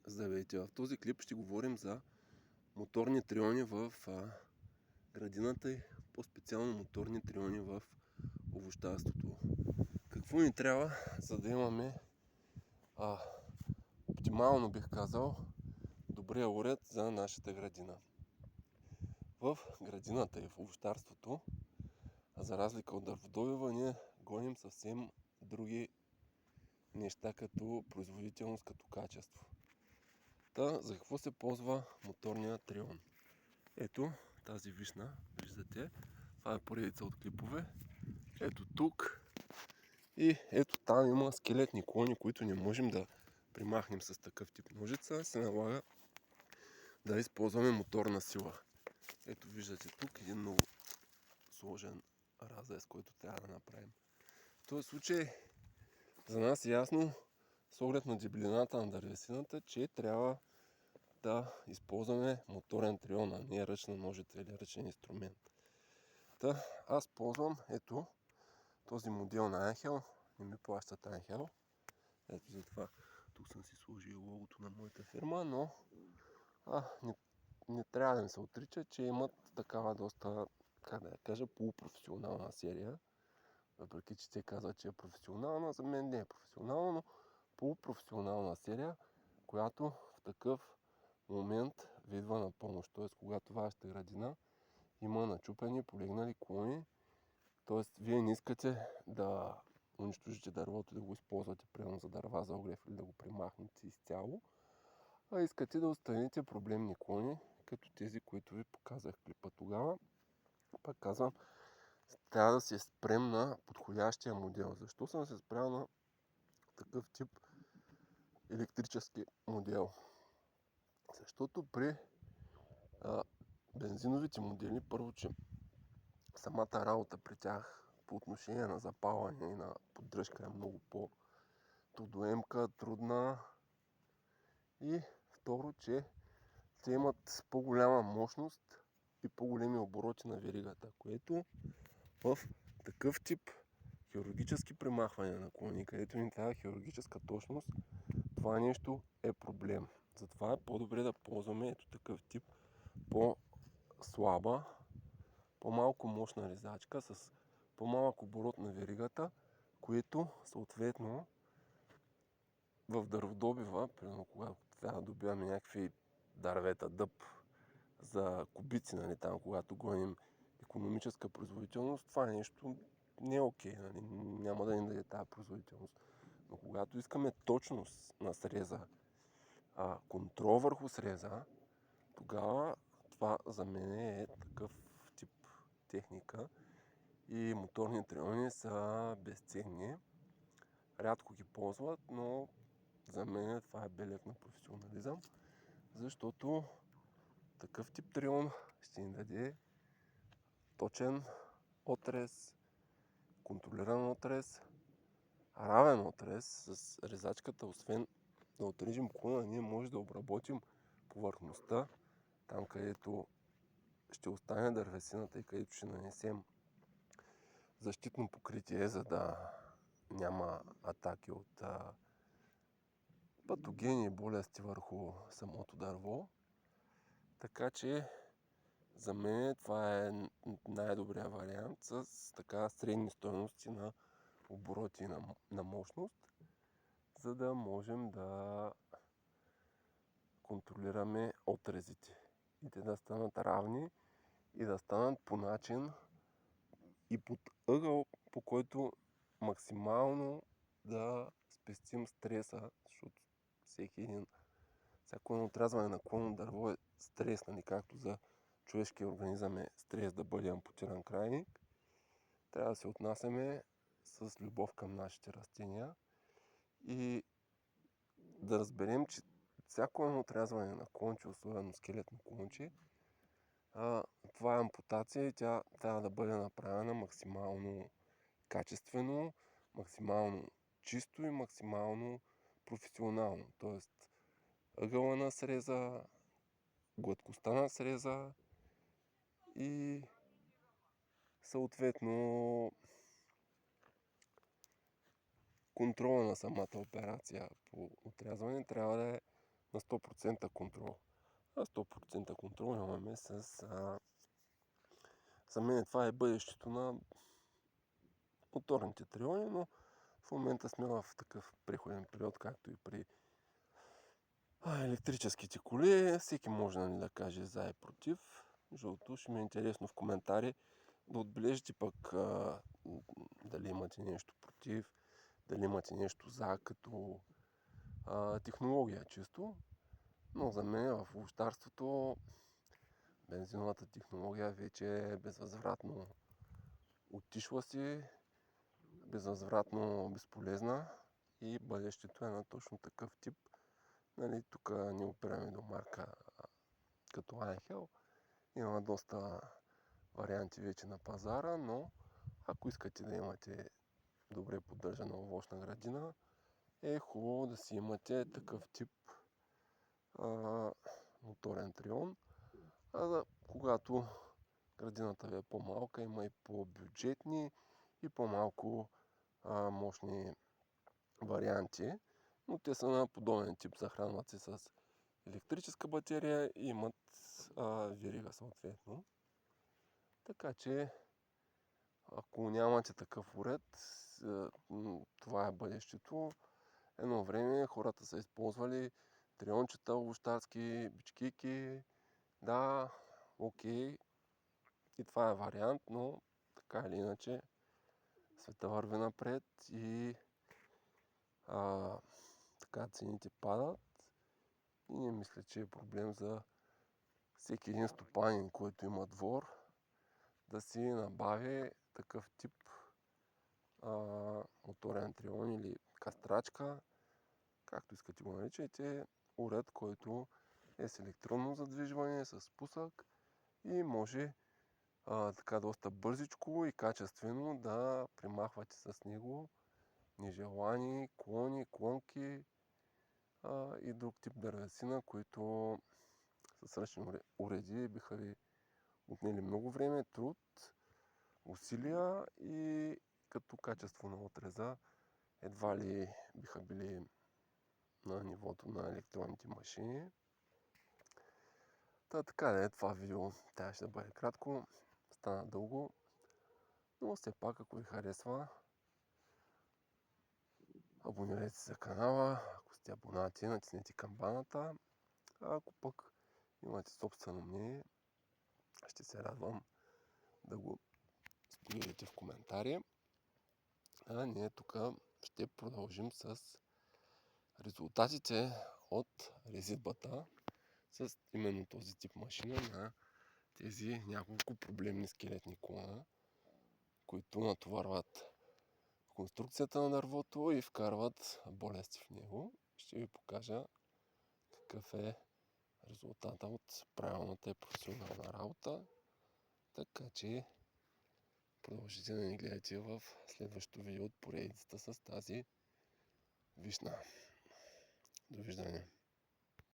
Здравейте! В този клип ще говорим за моторни триони в градината и по-специално моторни триони в овощарството. Какво ни трябва, за да имаме оптимално, бих казал, добрия уред за нашата градина? В градината и в овощарството, за разлика от дърводобива, ние гоним съвсем други неща като производителност, като качество. За какво се ползва моторния трион? Ето тази вишна, виждате, това е поредица от клипове. Ето тук и ето там има скелетни клони, които не можем да примахнем с такъв тип ножица. Се налага да използваме моторна сила. Ето виждате тук един много сложен разрез, който трябва да направим. В този случай за нас е ясно, с оглед на дебелината на дървесината, че трябва да използваме моторен трион, а не ръчна ножица или ръчен инструмент. Аз ползвам ето този модел на Анхел. Не ми плащат Анхел. Ето затова тук съм си сложил логото на моята фирма, но не трябва да ми се отрича, че имат такава доста, как да я кажа, полупрофесионална серия. Въпреки че те казват, че е професионална, за мен не е професионална, но полупрофесионална серия, която в такъв момент ви идва на помощ. Т.е. когато вашата градина има начупени, полегнали клони, т.е. вие не искате да унищожите дървото, да го използвате примерно за дърва за огрев или да го премахнете изцяло, а искате да отстраните проблемни клони, като тези, които ви показах в клипа тогава. Пак казвам, трябва да се спрем на подходящия модел. Защо съм се спрял на такъв тип електрически модел? Защото при бензиновите модели, първо, че самата работа при тях по отношение на запалване и на поддръжка е много по-трудоемка, трудна, и второ, че те имат по-голяма мощност и по-големи обороти на веригата, което в такъв тип хирургически премахване на клони, където ни трябва хирургическа точност, това нещо е проблем. Затова е по-добре да ползваме ето такъв тип по-слаба, по-малко мощна резачка с по-малък оборот на веригата, което съответно в дърводобива, примерно когато трябва да добиваме някакви дървета, дъб за кубици, нали, там, когато гоним икономическа производителност, това нещо не е окей, нали, няма да ни даде тази производителност. Но когато искаме точност на среза, контрол върху среза, тогава това за мен е такъв тип техника и моторни триони са безценни. Рядко ги ползват, но за мен това е белег на професионализъм, защото такъв тип трион ще ни даде точен отрез, контролиран отрез, равен отрез с резачката. Освен да отрежем клона, ние може да обработим повърхността, там където ще остане дървесината и където ще нанесем защитно покритие, за да няма атаки от патогени и болести върху самото дърво. Така че за мен това е най-добрият вариант с така средни стойности на обороти на мощност, за да можем да контролираме отрезите и те да станат равни и да станат по начин и под ъгъл, по който максимално да спестим стреса, защото всяко едно отрязване на клонно дърво е стрес, нали, както за човешкия организъм е стрес да бъде ампутиран крайник. Трябва да се отнасяме с любов към нашите растения и да разберем, че всяко едно отрязване на клонче, особено скелетно клонче, това е ампутация и тя трябва да бъде направена максимално качествено, максимално чисто и максимално професионално. Тоест ъгъла на среза, гладкостта на среза и съответно контрола на самата операция по отрязване трябва да е на 100% контрол. А 100% контрол имаме за мен това е бъдещето на моторните триони, но в момента сме в такъв преходен период, както и при електрическите коли. Всеки може да каже за и против. Защото ще ми е интересно в коментари да отбележите пък дали имате нещо против, дали имате нещо за като технология чисто. Но за мен в овощарството бензиновата технология вече е безвъзвратно отишла си, безвъзвратно безполезна и бъдещето е на точно такъв тип. Нали, тук не опираме до марка като Angel. Има доста варианти вече на пазара, но ако искате да имате добре поддържана овощна градина, е хубаво да си имате такъв тип моторен трион. Когато градината ви е по-малка, има и по-бюджетни и по-малко мощни варианти, но те са на подобен тип, захранват се с електрическа батерия и имат верига съответно. Така че, ако нямате такъв уред, това е бъдещето. Едно време хората са използвали триончета, овощарски, бичкики. Да, окей. И това е вариант, но така или иначе света върви напред и така цените падат. И не мисля, че е проблем за всеки един стопанин, който има двор, да си набави такъв тип моторен трион или кастрачка, както искате го наричайте, уред, който е с електронно задвижване, с спусък и може така доста бързичко и качествено да примахвате с него нежелани клони, клонки и друг тип дървесина, които с ръчни уреди биха ви отнели много време, труд, усилия и като качество на отреза едва ли биха били на нивото на електронните машини. Така да е, това видео трябваше да бъде кратко, стана дълго, но все пак ако ви харесва, абонирайте се за канала, ако сте абонати, натиснете камбаната, а ако пък имате собствено мнение, ще се радвам да го споделите в коментари. А ние тук ще продължим с резултатите от резидбата с именно този тип машина на тези няколко проблемни скелетни клона, които натоварват конструкцията на дървото и вкарват болести в него. Ще ви покажа какъв е резултата от правилната и професионална работа. Така че продължите да ни гледате в следващото видео от поредицата с тази вишна. Довиждане!